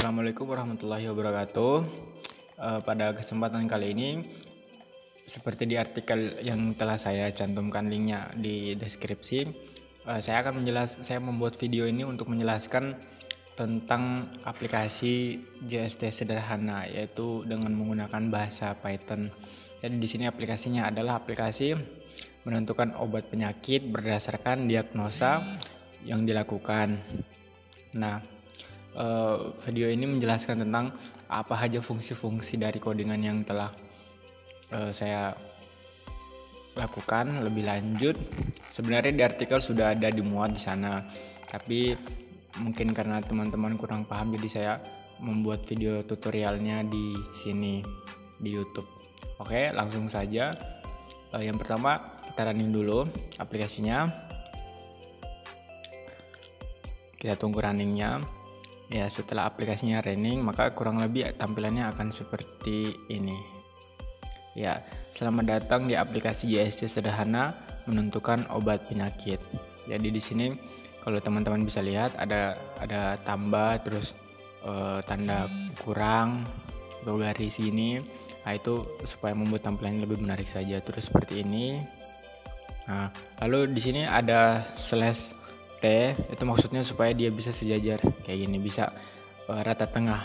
Assalamualaikum warahmatullahi wabarakatuh. Pada kesempatan kali ini, seperti di artikel yang telah saya cantumkan linknya di deskripsi, saya membuat video ini untuk menjelaskan tentang aplikasi JST sederhana, yaitu dengan menggunakan bahasa Python. Jadi di sini aplikasinya adalah aplikasi menentukan obat penyakit berdasarkan diagnosa yang dilakukan. Nah, video ini menjelaskan tentang apa saja fungsi-fungsi dari codingan yang telah saya lakukan lebih lanjut. Sebenarnya di artikel sudah ada dimuat di sana, tapi mungkin karena teman-teman kurang paham, jadi saya membuat video tutorialnya di sini di YouTube. Oke, langsung saja. Yang pertama kita running dulu aplikasinya. Kita tunggu runningnya. Ya, setelah aplikasinya running, maka kurang lebih tampilannya akan seperti ini. Ya, selamat datang di aplikasi JST sederhana menentukan obat penyakit. Jadi di sini kalau teman-teman bisa lihat ada tambah, terus tanda kurang atau garis ini. Nah, itu supaya membuat tampilannya lebih menarik saja. Terus seperti ini. Nah, lalu di sini ada slash T, itu maksudnya supaya dia bisa sejajar kayak gini, bisa rata tengah.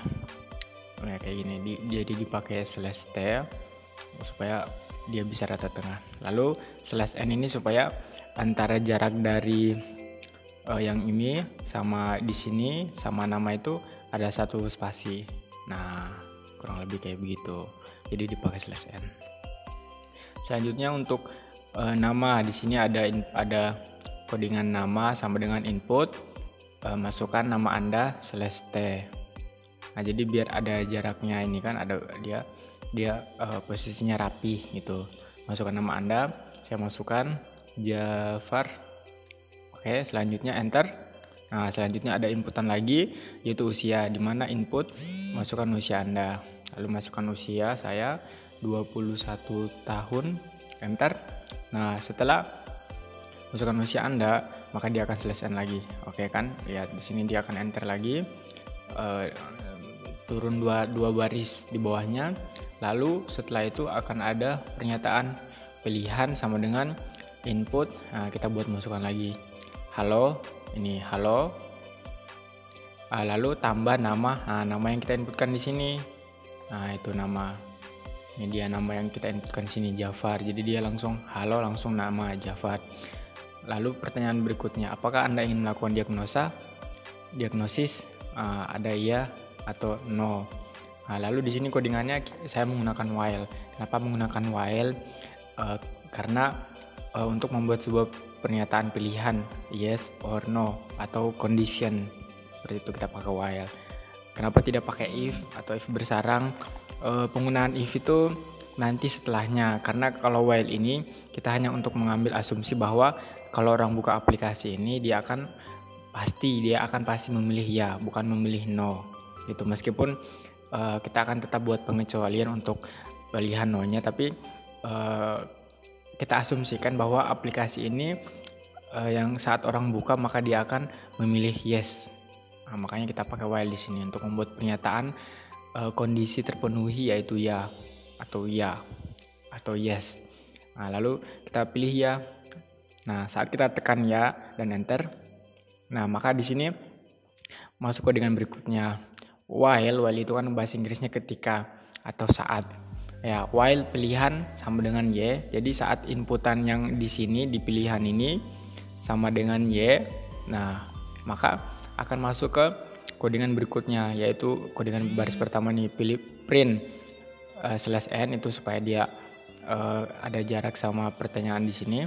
Nah, kayak gini, jadi dipakai slash T supaya dia bisa rata tengah. Lalu slash N ini supaya antara jarak dari yang ini sama di sini sama nama itu ada satu spasi. Nah, kurang lebih kayak begitu. Jadi dipakai slash N. Selanjutnya untuk nama, di sini ada codingan nama sama dengan input, masukkan nama Anda /T. Nah, jadi biar ada jaraknya, ini kan ada dia posisinya rapi gitu. Masukkan nama Anda, saya masukkan Jafar. Oke, selanjutnya enter. Nah, selanjutnya ada inputan lagi, yaitu usia, di mana input masukkan usia Anda. Lalu masukkan usia saya 21 tahun, enter. Nah, setelah masukkan usia Anda, maka dia akan slash N lagi. Oke kan? Lihat di sini dia akan enter lagi. Turun dua baris di bawahnya. Lalu setelah itu akan ada pernyataan pilihan sama dengan input. Nah, kita buat masukkan lagi. Halo, ini halo. Lalu tambah nama. Nah, nama yang kita inputkan di sini. Nah, itu nama. Ini dia nama yang kita inputkan di sini, Jafar. Jadi dia langsung halo, langsung nama Jafar. Lalu pertanyaan berikutnya, apakah Anda ingin melakukan diagnosis? Ada iya atau no. Nah, lalu di sini codingannya saya menggunakan while. Kenapa menggunakan while? Karena untuk membuat sebuah pernyataan pilihan yes or no atau condition, seperti itu kita pakai while. Kenapa tidak pakai if atau if bersarang? Penggunaan if itu nanti setelahnya, karena kalau while ini kita hanya untuk mengambil asumsi bahwa kalau orang buka aplikasi ini dia akan pasti memilih ya, bukan memilih no gitu. Meskipun kita akan tetap buat pengecualian untuk pilihan no-nya, tapi kita asumsikan bahwa aplikasi ini yang saat orang buka maka dia akan memilih yes. Nah, makanya kita pakai while di sini untuk membuat pernyataan kondisi terpenuhi, yaitu ya atau yes. Nah, lalu kita pilih ya. Nah, saat kita tekan ya dan enter, nah maka di sini masuk codingan berikutnya. While itu kan bahasa Inggrisnya ketika atau saat. Ya, while pilihan sama dengan y. Jadi saat inputan yang di sini di pilihan ini sama dengan y, nah maka akan masuk ke codingan berikutnya, yaitu codingan baris pertama nih, pilih print /n, itu supaya dia ada jarak sama pertanyaan di sini.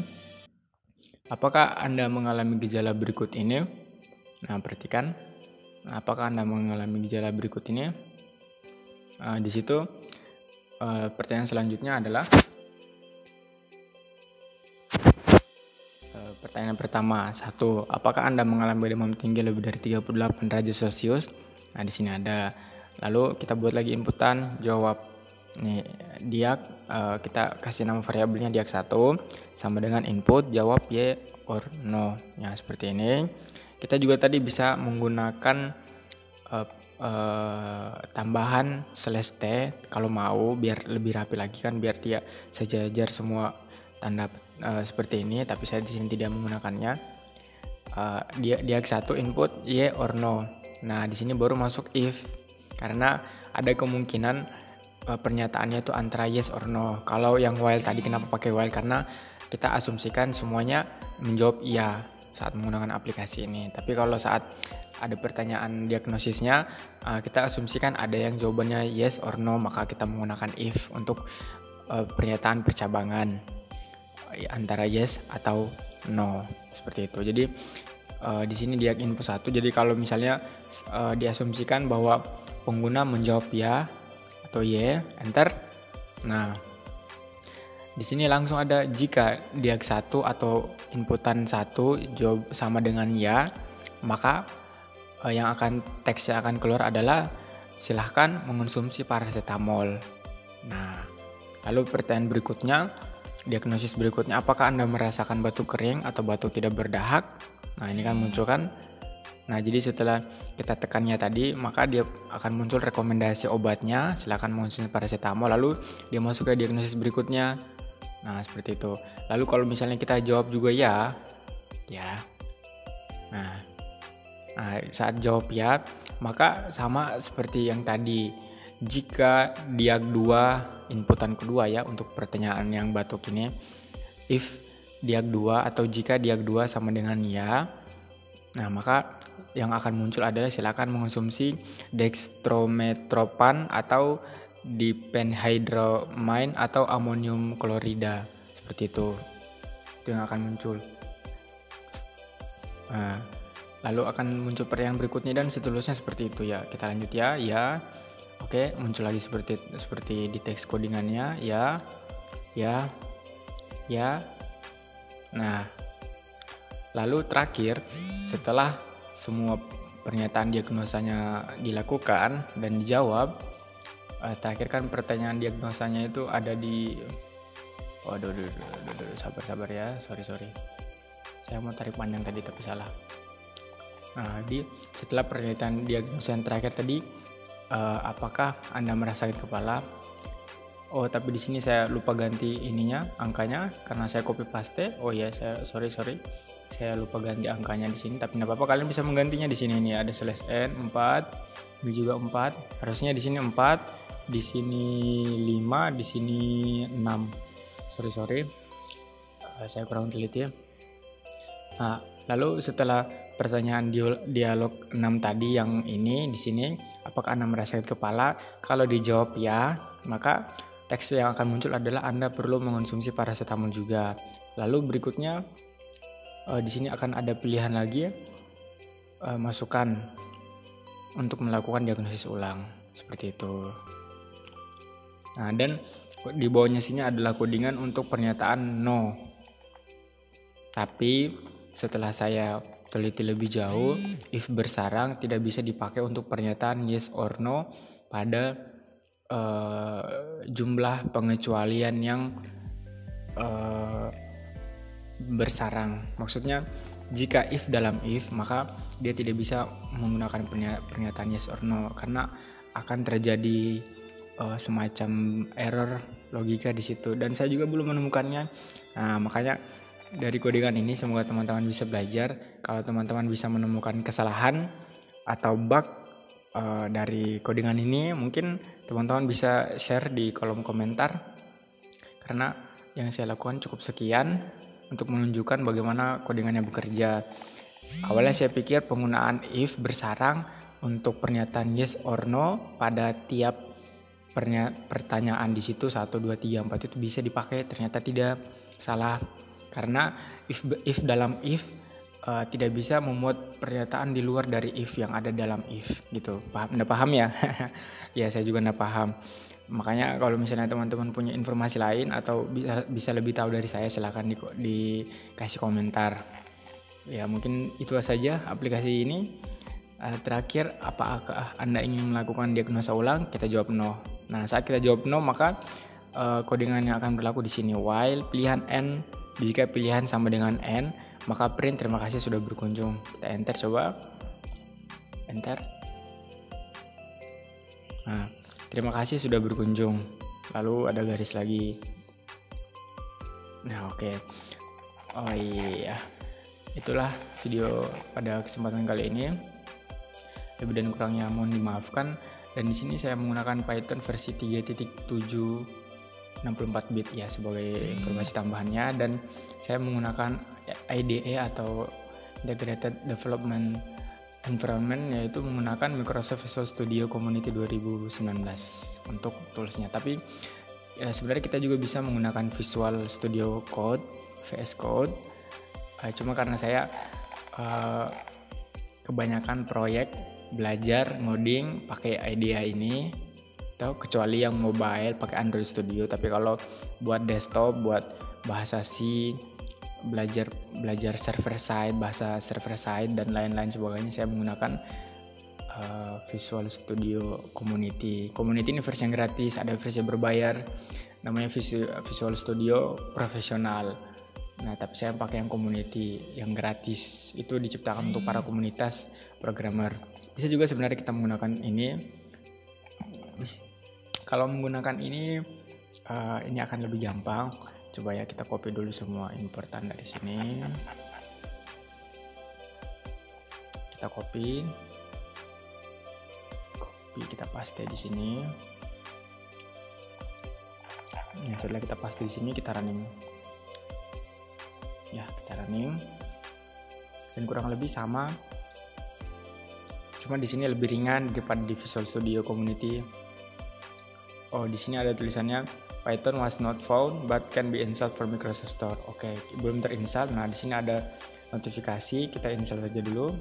Apakah Anda mengalami gejala berikut ini? Nah, perhatikan. Apakah Anda mengalami gejala berikut ini? Di situ pertanyaan selanjutnya adalah pertanyaan pertama, 1. Apakah Anda mengalami demam tinggi lebih dari 38 derajat Celcius? Nah, di sini ada. Lalu kita buat lagi inputan, jawab. Nih, kita kasih nama variabelnya diag1 sama dengan input, jawab y or no. Ya, seperti ini. Kita juga tadi bisa menggunakan tambahan slash T kalau mau biar lebih rapi lagi kan, biar dia sejajar semua tanda seperti ini, tapi saya di sini tidak menggunakannya. Dia satu input y or no. Nah, di sini baru masuk if, karena ada kemungkinan pernyataannya itu antara yes or no. Kalau yang while tadi kenapa pakai while? Karena kita asumsikan semuanya menjawab iya saat menggunakan aplikasi ini. Tapi kalau saat ada pertanyaan diagnosisnya, kita asumsikan ada yang jawabannya yes or no, maka kita menggunakan if untuk pernyataan percabangan antara yes atau no, seperti itu. Jadi di sini dia input 1. Jadi kalau misalnya diasumsikan bahwa pengguna menjawab ya atau y, enter. Nah, di sini langsung ada jika diag 1 atau inputan 1 jawab sama dengan ya, maka teks yang akan keluar adalah silahkan mengonsumsi paracetamol. Nah, lalu pertanyaan berikutnya, diagnosis berikutnya, apakah Anda merasakan batuk kering atau batuk tidak berdahak? Nah, ini kan muncul kan. Nah, jadi setelah kita tekannya tadi, maka dia akan muncul rekomendasi obatnya, silakan mengonsumsi paracetamol, lalu dia masuk ke diagnosis berikutnya. Nah, seperti itu. Lalu kalau misalnya kita jawab juga ya. Nah, saat jawab ya, maka sama seperti yang tadi. Jika diag 2 inputan kedua ya untuk pertanyaan yang batuk ini, if diag 2 atau jika diag 2 sama dengan ya, nah maka yang akan muncul adalah silakan mengonsumsi dextrometropan atau diphenhydramine atau amonium klorida, seperti itu yang akan muncul. Nah, lalu akan muncul pertanyaan berikutnya dan seterusnya seperti itu ya. Kita lanjut ya. Oke, muncul lagi seperti di teks codingannya ya. Nah, lalu terakhir setelah semua pernyataan diagnosanya dilakukan dan dijawab, terakhir kan pertanyaan diagnosanya itu ada di sabar ya, sorry saya mau tarik panjang tadi tapi salah. Nah, setelah pernyataan diagnosa yang terakhir tadi, apakah Anda merasa sakit kepala? Oh, tapi di sini saya lupa ganti angkanya karena saya copy paste. Oh ya, sorry. Saya lupa ganti angkanya di sini, tapi enggak apa-apa, kalian bisa menggantinya di sini nih, ada /n 4, ini juga 4. Harusnya di sini 4, di sini 5, di sini 6. Sorry. Saya kurang teliti ya. Nah, lalu setelah pertanyaan dialog 6 tadi yang ini di sini, apakah Anda merasa sakit kepala? Kalau dijawab ya, maka teks yang akan muncul adalah Anda perlu mengonsumsi paracetamol juga. Lalu berikutnya di sini akan ada pilihan lagi masukan untuk melakukan diagnosis ulang, seperti itu. Nah, dan di bawahnya sini adalah codingan untuk pernyataan no. Tapi setelah saya teliti lebih jauh, if bersarang tidak bisa dipakai untuk pernyataan yes or no pada jumlah pengecualian yang bersarang. Maksudnya jika if dalam if, maka dia tidak bisa menggunakan pernyataan yes or no karena akan terjadi semacam error logika di situ, dan saya juga belum menemukannya. Nah, makanya dari codingan ini semoga teman-teman bisa belajar. Kalau teman-teman bisa menemukan kesalahan atau bug dari codingan ini, mungkin teman-teman bisa share di kolom komentar, karena yang saya lakukan cukup sekian untuk menunjukkan bagaimana codingannya bekerja. Awalnya saya pikir penggunaan if bersarang untuk pernyataan yes or no pada tiap pertanyaan di situ 1, 2, 3, 4 itu bisa dipakai. Ternyata tidak, salah. Karena if dalam if tidak bisa memuat pernyataan di luar dari if yang ada dalam if gitu. Anda paham ya? Ya, saya juga nggak paham. Makanya kalau misalnya teman-teman punya informasi lain atau bisa lebih tahu dari saya, silahkan dikasih komentar. Ya, mungkin itu saja aplikasi ini. Terakhir, apakah Anda ingin melakukan diagnosa ulang? Kita jawab no. Nah, saat kita jawab no, maka codingan yang akan berlaku di sini while pilihan n. Jika pilihan sama dengan n, maka print terima kasih sudah berkunjung. Kita enter, coba enter. Nah, terima kasih sudah berkunjung. Lalu ada garis lagi. Nah, oke. Oh iya. Itulah video pada kesempatan kali ini. Lebih dan kurangnya mohon dimaafkan. Dan di sini saya menggunakan Python versi 3.7 64 bit ya sebagai informasi tambahannya, dan saya menggunakan IDE atau Integrated Development Environment, yaitu menggunakan Microsoft Visual Studio Community 2019 untuk toolsnya. Tapi ya, sebenarnya kita juga bisa menggunakan Visual Studio Code, VS Code. Cuma karena saya kebanyakan proyek belajar ngoding pakai IDEA ini, atau kecuali yang mobile pakai Android Studio. Tapi kalau buat desktop, buat bahasa C, belajar server side, bahasa server side dan lain-lain sebagainya, saya menggunakan Visual Studio Community. Community ini versi yang gratis, ada versi yang berbayar, namanya Visual Studio Profesional. Nah, tapi saya pakai yang community, yang gratis. Itu diciptakan untuk para komunitas programmer. Bisa juga sebenarnya kita menggunakan ini. Kalau menggunakan ini akan lebih gampang. Coba ya, kita copy dulu semua importan dari sini. Kita copy, kita paste di sini. Nah, setelah kita paste di sini, kita running. Ya, kita running. Dan kurang lebih sama. Cuma di sini lebih ringan daripada di Visual Studio Community. Oh, di sini ada tulisannya Python was not found but can be installed for Microsoft Store. Oke, belum terinstall. Nah, di sini ada notifikasi, kita install saja dulu.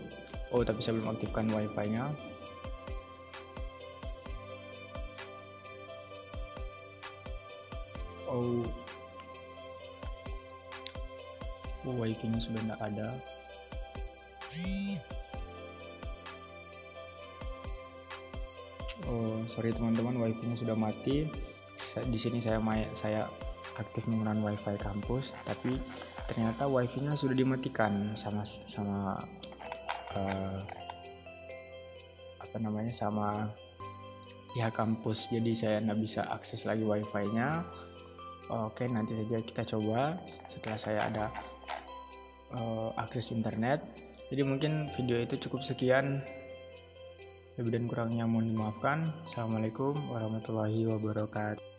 Oh, tapi saya belum aktifkan Wi-Fi-nya. Oh, Wi-Fi-nya sudah tidak ada. Oh, sorry teman-teman, Wi-Fi-nya sudah mati. Di sini saya aktif menggunakan Wi-Fi kampus, tapi ternyata Wi-Fi-nya sudah dimatikan sama sama pihak kampus. Jadi saya nggak bisa akses lagi Wi-Fi-nya. Oke, nanti saja kita coba setelah saya ada akses internet. Jadi mungkin video itu cukup sekian. Lebih dan kurangnya mohon dimaafkan. Assalamualaikum warahmatullahi wabarakatuh.